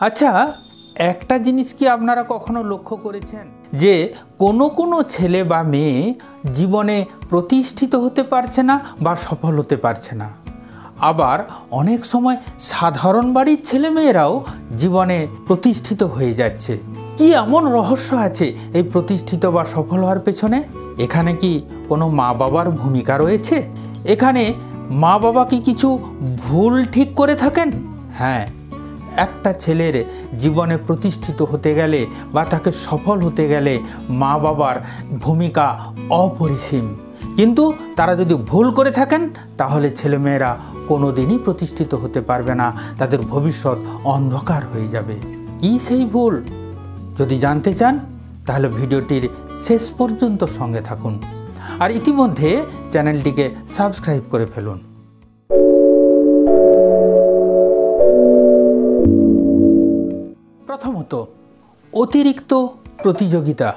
আচ্ছা, একটা জিনিস কি আপনারা কখনো লক্ষ্য করেছেন যে কোনো ছেলে বা মেয়ে জীবনে প্রতিষ্ঠিত হতে পারছে না বা সফল হতে পারছে না, আবার অনেক সময় সাধারণ বাড়ির ছেলেমেয়েরাও জীবনে প্রতিষ্ঠিত হয়ে যাচ্ছে। কি এমন রহস্য আছে এই প্রতিষ্ঠিত বা সফল হওয়ার পেছনে? এখানে কি কোনো মা বাবার ভূমিকা রয়েছে? এখানে মা বাবা কি কিছু ভুল ঠিক করে থাকেন? হ্যাঁ, একটা ছেলের জীবনে প্রতিষ্ঠিত হতে গেলে বা তাকে সফল হতে গেলে মা বাবার ভূমিকা অপরিসীম। কিন্তু তারা যদি ভুল করে থাকেন তাহলে ছেলেমেয়েরা কোনো দিনই প্রতিষ্ঠিত হতে পারবে না, তাদের ভবিষ্যৎ অন্ধকার হয়ে যাবে। কি সেই ভুল? যদি জানতে চান তাহলে ভিডিওটির শেষ পর্যন্ত সঙ্গে থাকুন, আর ইতিমধ্যে চ্যানেলটিকে সাবস্ক্রাইব করে ফেলুন। প্রথমত, অতিরিক্ত প্রতিযোগিতা।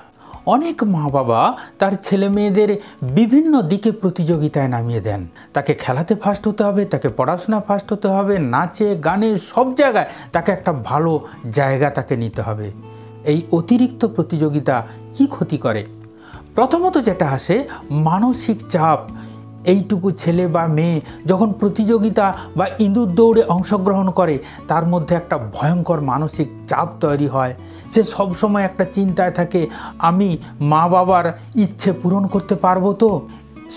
অনেক মা বাবা তার ছেলে মেয়েদের বিভিন্ন দিকে প্রতিযোগিতায় নামিয়ে দেন। তাকে খেলাতে ফার্স্ট হতে হবে, তাকে পড়াশোনা ফার্স্ট হতে হবে, নাচে গানে সব জায়গায় তাকে একটা ভালো জায়গা তাকে নিতে হবে। এই অতিরিক্ত প্রতিযোগিতা কি ক্ষতি করে? প্রথমত যেটা আসে, মানসিক চাপ। এইটুকু ছেলে বা মেয়ে যখন প্রতিযোগিতা বা ইঁদুর দৌড়ে অংশগ্রহণ করে তার মধ্যে একটা ভয়ঙ্কর মানসিক চাপ তৈরি হয়। সে সবসময় একটা চিন্তায় থাকে, আমি মা বাবার ইচ্ছে পূরণ করতে পারবো তো?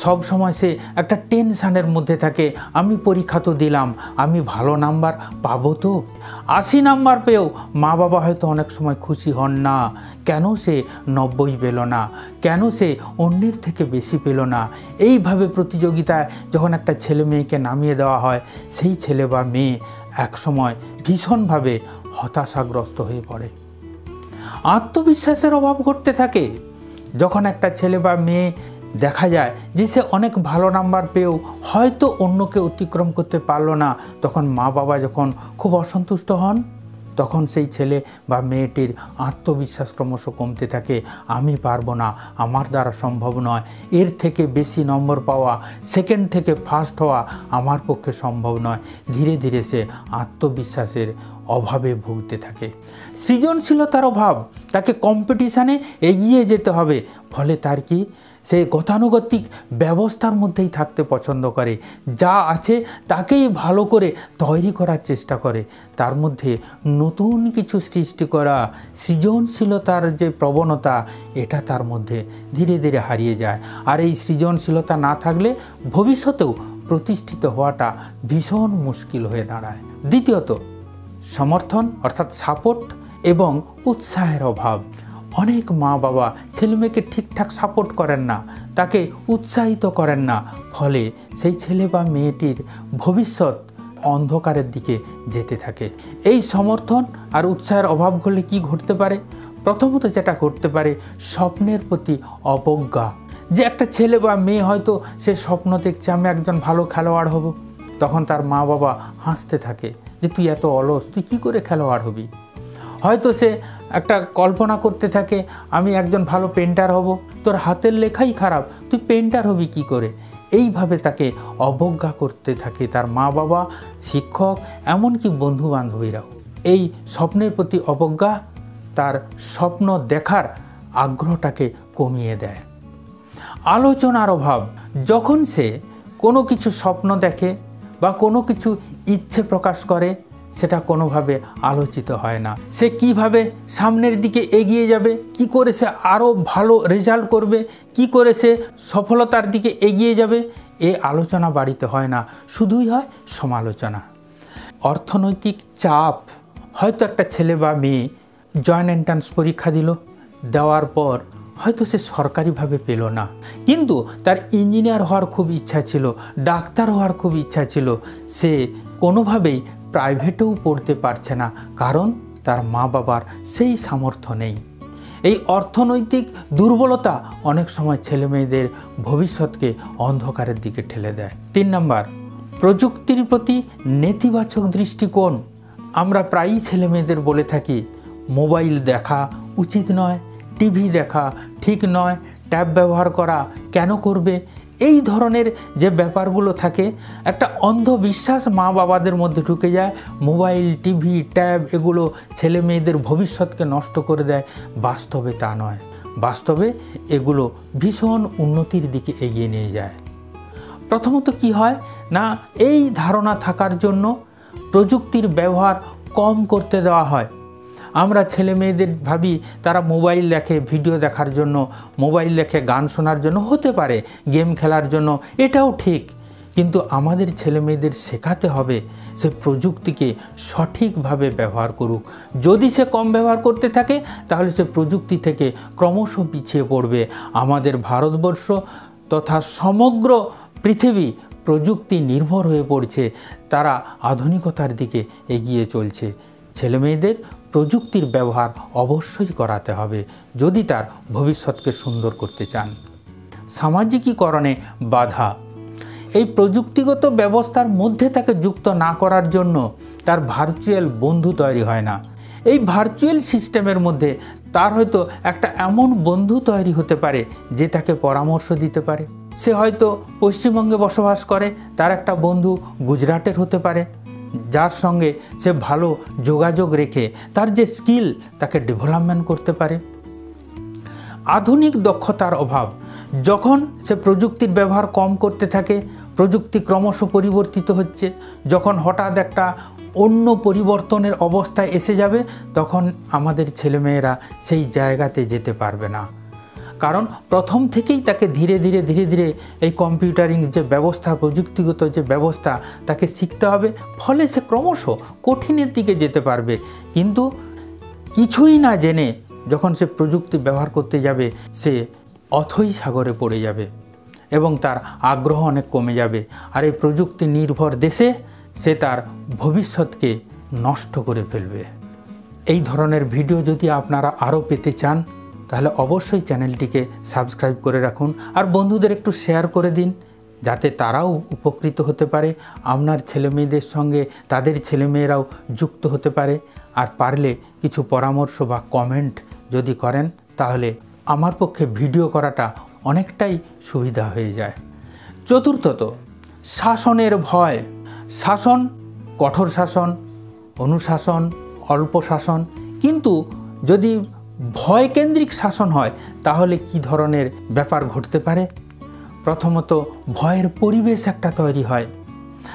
সব সময় সে একটা টেনশানের মধ্যে থাকে, আমি পরীক্ষা তো দিলাম, আমি ভালো নাম্বার পাবো তো? 80 নাম্বার পেয়েও মা বাবা হয়তো অনেক সময় খুশি হন না। কেন সে 90 পেল না? কেন সে অন্যের থেকে বেশি পেল না? এইভাবে প্রতিযোগিতায় যখন একটা ছেলে মেয়েকে নামিয়ে দেওয়া হয়, সেই ছেলে বা মেয়ে একসময় ভীষণভাবে হতাশাগ্রস্ত হয়ে পড়ে। আত্মবিশ্বাসের অভাব ঘটতে থাকে। যখন একটা ছেলে বা মেয়ে দেখা যায় যে সে অনেক ভালো নাম্বার পেয়েও হয়তো অন্যকে অতিক্রম করতে পারলো না, তখন মা বাবা যখন খুব অসন্তুষ্ট হন, তখন সেই ছেলে বা মেয়েটির আত্মবিশ্বাস ক্রমশ কমতে থাকে। আমি পারবো না, আমার দ্বারা সম্ভব নয়, এর থেকে বেশি নম্বর পাওয়া, সেকেন্ড থেকে ফার্স্ট হওয়া আমার পক্ষে সম্ভব নয়। ধীরে ধীরে সে আত্মবিশ্বাসের অভাবে ভুগতে থাকে। সৃজনশীলতার অভাব, তাকে কম্পিটিশানে এগিয়ে যেতে হবে। ফলে তার কি, সে গতানুগতিক ব্যবস্থার মধ্যেই থাকতে পছন্দ করে। যা আছে তাকেই ভালো করে তৈরি করার চেষ্টা করে। তার মধ্যে নতুন কিছু সৃষ্টি করা, সৃজনশীলতার যে প্রবণতা, এটা তার মধ্যে ধীরে ধীরে হারিয়ে যায়। আর এই সৃজনশীলতা না থাকলে ভবিষ্যতেও প্রতিষ্ঠিত হওয়াটা ভীষণ মুশকিল হয়ে দাঁড়ায়। দ্বিতীয়ত, সমর্থন অর্থাৎ সাপোর্ট এবং উৎসাহের অভাব। অনেক মা বাবা ছেলেমেয়েকে ঠিকঠাক সাপোর্ট করেন না, তাকে উৎসাহিত করেন না। ফলে সেই ছেলে বা মেয়েটির ভবিষ্যৎ অন্ধকারের দিকে যেতে থাকে। এই সমর্থন আর উৎসাহের অভাব হলে কি ঘটতে পারে? প্রথমত যেটা ঘটতে পারে, স্বপ্নের প্রতি অবজ্ঞা। যে একটা ছেলে বা মেয়ে হয়তো সে স্বপ্ন দেখছে, আমি একজন ভালো খেলোয়াড় হব, তখন তার মা বাবা হাসতে থাকে যে তুই এত অলস, তুই কী করে খেলোয়াড় হবি? হয়তো সে একটা কল্পনা করতে থাকে, আমি একজন ভালো পেন্টার হব, তোর হাতের লেখাই খারাপ, তুই পেন্টার হবি কি করে? এইভাবে তাকে অবজ্ঞা করতে থাকে তার মা বাবা, শিক্ষক, এমনকি বন্ধু বান্ধবীরাও। এই স্বপ্নের প্রতি অবজ্ঞা তার স্বপ্ন দেখার আগ্রহটাকে কমিয়ে দেয়। আলোচনার অভাব। যখন সে কোনো কিছু স্বপ্ন দেখে বা কোনো কিছু ইচ্ছে প্রকাশ করে, সেটা কোনোভাবে আলোচিত হয় না। সে কিভাবে সামনের দিকে এগিয়ে যাবে, কি করে সে আরও ভালো রেজাল্ট করবে, কি করে সে সফলতার দিকে এগিয়ে যাবে, এ আলোচনা বাড়িতে হয় না, শুধুই হয় সমালোচনা। অর্থনৈতিক চাপ। হয়তো একটা ছেলে বা মেয়ে জয়েন্ট এন্ট্রান্স পরীক্ষা দিল, দেওয়ার পর হয়তো সে সরকারিভাবে পেল না, কিন্তু তার ইঞ্জিনিয়ার হওয়ার খুব ইচ্ছা ছিল, ডাক্তার হওয়ার খুব ইচ্ছা ছিল। সে কোনোভাবেই প্রাইভেটেও পড়তে পারছে না, কারণ তার মা বাবার সেই সামর্থ্য নেই। এই অর্থনৈতিক দুর্বলতা অনেক সময় ছেলে মেয়েদের ভবিষ্যৎকে অন্ধকারের দিকে ঠেলে দেয়। 3 নম্বর, প্রযুক্তির প্রতি নেতিবাচক দৃষ্টিকোণ। আমরা প্রায়ই ছেলে মেয়েদের বলে থাকি, মোবাইল দেখা উচিত নয়, টিভি দেখা ঠিক নয়, ট্যাব ব্যবহার করা কেন করবে? এই ধরনের যে ব্যাপারগুলো থাকে, একটা অন্ধবিশ্বাস মা বাবাদের মধ্যে ঢুকে যায়। মোবাইল, টিভি, ট্যাব এগুলো ছেলে মেয়েদের ভবিষ্যৎকে নষ্ট করে দেয়। বাস্তবে তা নয়। বাস্তবে এগুলো ভীষণ উন্নতির দিকে এগিয়ে নিয়ে যায়। প্রথমত কি হয় না, এই ধারণা থাকার জন্য প্রযুক্তির ব্যবহার কম করতে দেওয়া হয়। আমরা ছেলে মেয়েদের ভাবি তারা মোবাইল দেখে ভিডিও দেখার জন্য, মোবাইল দেখে গান শোনার জন্য, হতে পারে গেম খেলার জন্য, এটাও ঠিক। কিন্তু আমাদের ছেলে মেয়েদের শেখাতে হবে সে প্রযুক্তিকে সঠিকভাবে ব্যবহার করুক। যদি সে কম ব্যবহার করতে থাকে তাহলে সে প্রযুক্তি থেকে ক্রমশ পিছিয়ে পড়বে। আমাদের ভারতবর্ষ তথা সমগ্র পৃথিবী প্রযুক্তি নির্ভর হয়ে পড়ছে, তারা আধুনিকতার দিকে এগিয়ে চলছে। ছেলে মেয়েদের প্রযুক্তির ব্যবহার অবশ্যই করাতে হবে যদি তার ভবিষ্যৎকে সুন্দর করতে চান। সামাজিকীকরণে বাধা। এই প্রযুক্তিগত ব্যবস্থার মধ্যে তাকে যুক্ত না করার জন্য তার ভার্চুয়াল বন্ধু তৈরি হয় না। এই ভার্চুয়াল সিস্টেমের মধ্যে তার হয়তো একটা এমন বন্ধু তৈরি হতে পারে যে তাকে পরামর্শ দিতে পারে। সে হয়তো পশ্চিমবঙ্গে বসবাস করে, তার একটা বন্ধু গুজরাটের হতে পারে, যার সঙ্গে সে ভালো যোগাযোগ রেখে তার যে স্কিল তাকে ডেভেলপমেন্ট করতে পারে। আধুনিক দক্ষতার অভাব। যখন সে প্রযুক্তির ব্যবহার কম করতে থাকে, প্রযুক্তি ক্রমশ পরিবর্তিত হচ্ছে, যখন হঠাৎ একটা অন্য পরিবর্তনের অবস্থায় এসে যাবে, তখন আমাদের ছেলেমেয়েরা সেই জায়গাতে যেতে পারবে না। কারণ প্রথম থেকেই তাকে ধীরে ধীরে এই কম্পিউটারিং যে ব্যবস্থা, প্রযুক্তিগত যে ব্যবস্থা তাকে শিখতে হবে। ফলে সে ক্রমশ কঠিনের দিকে যেতে পারবে। কিন্তু কিছুই না জেনে যখন সে প্রযুক্তি ব্যবহার করতে যাবে, সে অথৈ সাগরে পড়ে যাবে এবং তার আগ্রহ অনেক কমে যাবে। আর এই প্রযুক্তি নির্ভর দেশে সে তার ভবিষ্যৎকে নষ্ট করে ফেলবে। এই ধরনের ভিডিও যদি আপনারা আরও পেতে চান তাহলে অবশ্যই চ্যানেলটিকে সাবস্ক্রাইব করে রাখুন আর বন্ধুদের একটু শেয়ার করে দিন, যাতে তারাও উপকৃত হতে পারে, আপনার ছেলেমেয়েদের সঙ্গে তাদের ছেলেমেয়েরাও যুক্ত হতে পারে। আর পারলে কিছু পরামর্শ বা কমেন্ট যদি করেন তাহলে আমার পক্ষে ভিডিও করাটা অনেকটাই সুবিধা হয়ে যায়। চতুর্থত, শাসনের ভয়। শাসন, কঠোর শাসন, অনুশাসন, অল্প শাসন। কিন্তু যদি ভয়কেন্দ্রিক শাসন হয় তাহলে কি ধরনের ব্যাপার ঘটতে পারে? প্রথমত, ভয়ের পরিবেশ একটা তৈরি হয়।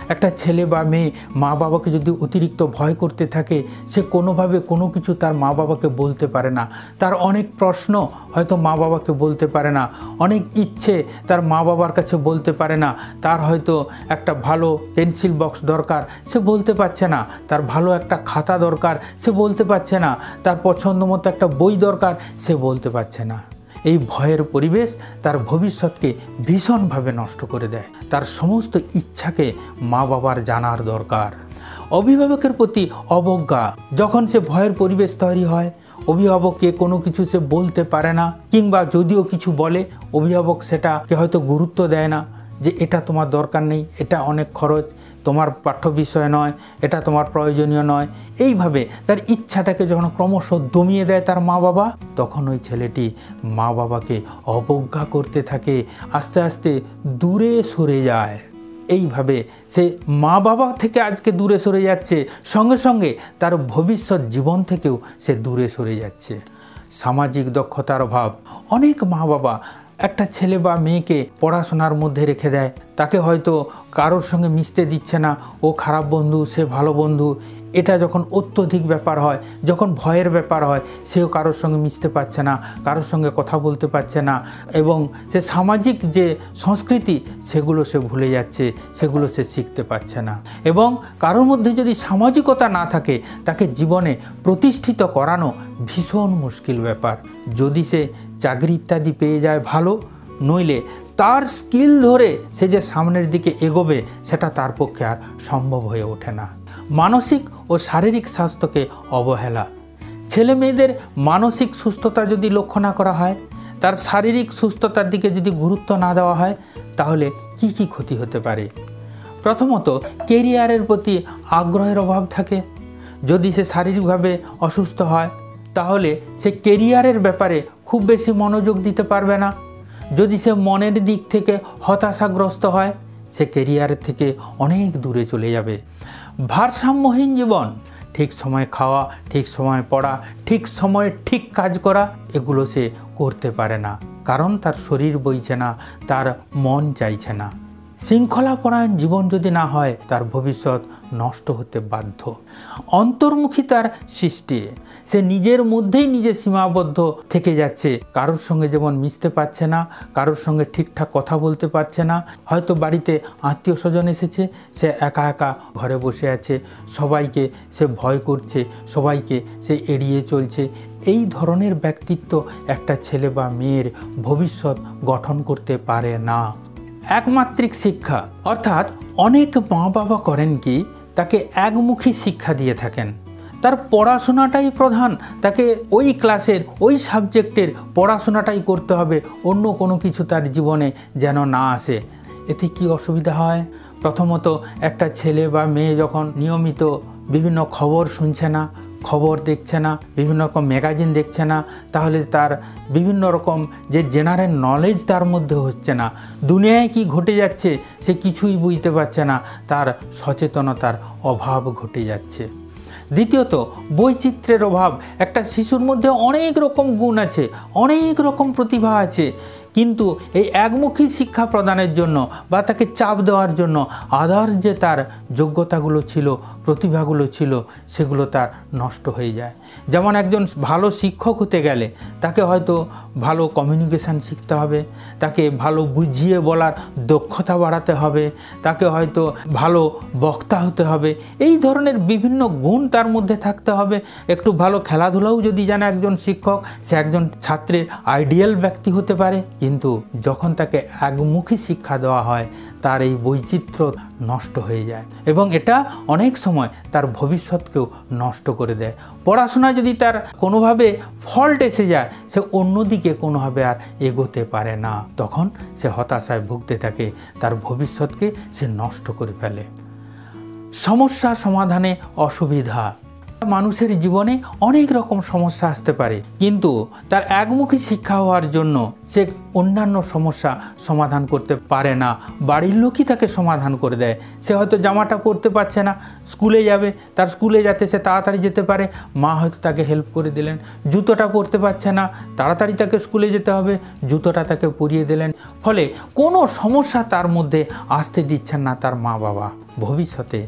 একটা ছেলে বা মেয়ে মা বাবাকে যদি অতিরিক্ত ভয় করতে থাকে, সে কোনোভাবে কোনো কিছু তার মা বাবাকে বলতে পারে না। তার অনেক প্রশ্ন হয়তো মা বাবাকে বলতে পারে না, অনেক ইচ্ছে তার মা বাবার কাছে বলতে পারে না। তার হয়তো একটা ভালো পেন্সিল বক্স দরকার, সে বলতে পারছে না। তার ভালো একটা খাতা দরকার, সে বলতে পারছে না। তার পছন্দ মতো একটা বই দরকার, সে বলতে পারছে না। এই ভয়ের পরিবেশ তার ভবিষ্যৎকে ভীষণভাবে নষ্ট করে দেয়। তার সমস্ত ইচ্ছাকে মা বাবার জানার দরকার। অভিভাবকের প্রতি অবজ্ঞা। যখন সে ভয়ের পরিবেশ তৈরি হয়, অভিভাবককে কোনো কিছু সে বলতে পারে না, কিংবা যদিও কিছু বলে অভিভাবক সেটাকে হয়তো গুরুত্ব দেয় না, যে এটা তোমার দরকার নেই, এটা অনেক খরচ, তোমার পাঠ্য বিষয় নয়, এটা তোমার প্রয়োজনীয় নয়। এইভাবে তার ইচ্ছাটাকে যখন ক্রমশ দমিয়ে দেয় তার মা বাবা, তখন ওই ছেলেটি মা বাবাকে অবজ্ঞা করতে থাকে, আস্তে আস্তে দূরে সরে যায়। এইভাবে সে মা বাবা থেকে আজকে দূরে সরে যাচ্ছে, সঙ্গে সঙ্গে তার ভবিষ্যৎ জীবন থেকেও সে দূরে সরে যাচ্ছে। সামাজিক দক্ষতার অভাব। অনেক মা বাবা একটা ছেলে বা মেয়েকে পড়াশোনার মধ্যে রেখে দেয়, তাকে হয়তো কারোর সঙ্গে মিশতে দিচ্ছে না, ও খারাপ বন্ধু, সে ভালো বন্ধু। এটা যখন অত্যধিক ব্যাপার হয়, যখন ভয়ের ব্যাপার হয়, সেও কারোর সঙ্গে মিশতে পারছে না, কারোর সঙ্গে কথা বলতে পারছে না, এবং সে সামাজিক যে সংস্কৃতি সেগুলো সে ভুলে যাচ্ছে, সেগুলো সে শিখতে পারছে না। এবং কারোর মধ্যে যদি সামাজিকতা না থাকে, তাকে জীবনে প্রতিষ্ঠিত করানো ভীষণ মুশকিল ব্যাপার। যদি সে চাকরি ইত্যাদি পেয়ে যায় ভালো, নইলে তার স্কিল ধরে সে যে সামনের দিকে এগোবে সেটা তার পক্ষে আর সম্ভব হয়ে ওঠে না। মানসিক ও শারীরিক স্বাস্থ্যকে অবহেলা। ছেলে মেয়েদের মানসিক সুস্থতা যদি লক্ষ্য না করা হয়, তার শারীরিক সুস্থতার দিকে যদি গুরুত্ব না দেওয়া হয়, তাহলে কি কি ক্ষতি হতে পারে? প্রথমত, কেরিয়ারের প্রতি আগ্রহের অভাব থাকে। যদি সে শারীরিকভাবে অসুস্থ হয় তাহলে সে কেরিয়ারের ব্যাপারে খুব বেশি মনোযোগ দিতে পারবে না। যদি সে মনের দিক থেকে হতাশাগ্রস্ত হয়, সে কেরিয়ারের থেকে অনেক দূরে চলে যাবে। ভারসাম্যহীন জীবন, ঠিক সময়ে খাওয়া, ঠিক সময়ে পড়া, ঠিক সময়ে ঠিক কাজ করা, এগুলো সে করতে পারে না, কারণ তার শরীর বইছে না, তার মন চাইছে না। শৃঙ্খলাপরায়ণ জীবন যদি না হয়, তার ভবিষ্যৎ নষ্ট হতে বাধ্য। অন্তর্মুখিতার সৃষ্টি, সে নিজের মধ্যেই নিজে সীমাবদ্ধ থেকে যাচ্ছে, কারোর সঙ্গে যেমন মিশতে পারছে না, কারোর সঙ্গে ঠিকঠাক কথা বলতে পারছে না। হয়তো বাড়িতে আত্মীয় স্বজন এসেছে, সে একা একা ঘরে বসে আছে, সবাইকে সে ভয় করছে, সবাইকে সে এড়িয়ে চলছে। এই ধরনের ব্যক্তিত্ব একটা ছেলে বা মেয়ের ভবিষ্যৎ গঠন করতে পারে না। একমাত্রিক শিক্ষা, অর্থাৎ অনেক মা বাবা করেন কি, তাকে একমুখী শিক্ষা দিয়ে থাকেন। তার পড়াশোনাটাই প্রধান, তাকে ওই ক্লাসের ওই সাবজেক্টের পড়াশোনাটাই করতে হবে, অন্য কোনো কিছু তার জীবনে যেন না আসে। এতে কি অসুবিধা হয়? প্রথমত, একটা ছেলে বা মেয়ে যখন নিয়মিত বিভিন্ন খবর শুনছে না, খবর দেখছে না, বিভিন্ন রকম ম্যাগাজিন দেখছে না, তাহলে তার বিভিন্ন রকম যে জেনারেল নলেজ তার মধ্যে হচ্ছে না, দুনিয়ায় কি ঘটে যাচ্ছে সে কিছুই বুঝতে পারছে না, তার সচেতনতার অভাব ঘটে যাচ্ছে। দ্বিতীয়ত, বৈচিত্র্যের অভাব। একটা শিশুর মধ্যে অনেক রকম গুণ আছে, অনেক রকম প্রতিভা আছে, কিন্তু এই একমুখী শিক্ষা প্রদানের জন্য বা তাকে চাপ দেওয়ার জন্য আদার্স যে তার যোগ্যতাগুলো ছিল, প্রতিভাগুলো ছিল, সেগুলো তার নষ্ট হয়ে যায়। যেমন একজন ভালো শিক্ষক হতে গেলে তাকে হয়তো ভালো কমিউনিকেশান শিখতে হবে, তাকে ভালো বুঝিয়ে বলার দক্ষতা বাড়াতে হবে, তাকে হয়তো ভালো বক্তা হতে হবে, এই ধরনের বিভিন্ন গুণ তার মধ্যে থাকতে হবে। একটু ভালো খেলাধুলাও যদি জানে একজন শিক্ষক, সে একজন ছাত্রের আইডিয়াল ব্যক্তি হতে পারে। কিন্তু যখন তাকে একমুখী শিক্ষা দেওয়া হয়, তার এই বৈচিত্র্য নষ্ট হয়ে যায় এবং এটা অনেক সময় তার ভবিষ্যৎকেও নষ্ট করে দেয়। পড়াশোনায় যদি তার কোনোভাবে ফল্ট এসে যায়, সে অন্যদিকে কোনোভাবে আর এগোতে পারে না, তখন সে হতাশায় ভুগতে থাকে, তার ভবিষ্যৎকে সে নষ্ট করে ফেলে। সমস্যা সমাধানে অসুবিধা। মানুষের জীবনে অনেক রকম সমস্যা আসতে পারে, কিন্তু তার একমুখী শিক্ষা হওয়ার জন্য সে অন্যান্য সমস্যা সমাধান করতে পারে না, বাড়ির লোকই তাকে সমাধান করে দেয়। সে হয়তো জামাটা পরতে পারছে না, স্কুলে যাবে, তার স্কুলে যাতে সে তাড়াতাড়ি যেতে পারে, মা হয়তো তাকে হেল্প করে দিলেন। জুতোটা পরতে পারছে না, তাড়াতাড়ি তাকে স্কুলে যেতে হবে, জুতোটা তাকে পরিয়ে দিলেন। ফলে কোনো সমস্যা তার মধ্যে আসতে দিচ্ছেন না তার মা বাবা। ভবিষ্যতে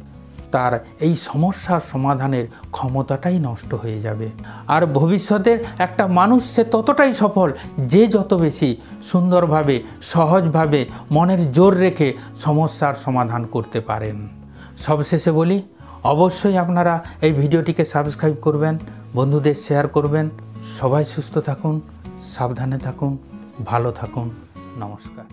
তার এই সমস্যার সমাধানের ক্ষমতাটাই নষ্ট হয়ে যাবে। আর ভবিষ্যতের একটা মানুষ সে ততটাই সফল, যে যত বেশি সুন্দরভাবে, সহজভাবে, মনের জোর রেখে সমস্যার সমাধান করতে পারেন। সবশেষে বলি, অবশ্যই আপনারা এই ভিডিওটিকে সাবস্ক্রাইব করবেন, বন্ধুদের শেয়ার করবেন। সবাই সুস্থ থাকুন, সাবধানে থাকুন, ভালো থাকুন। নমস্কার।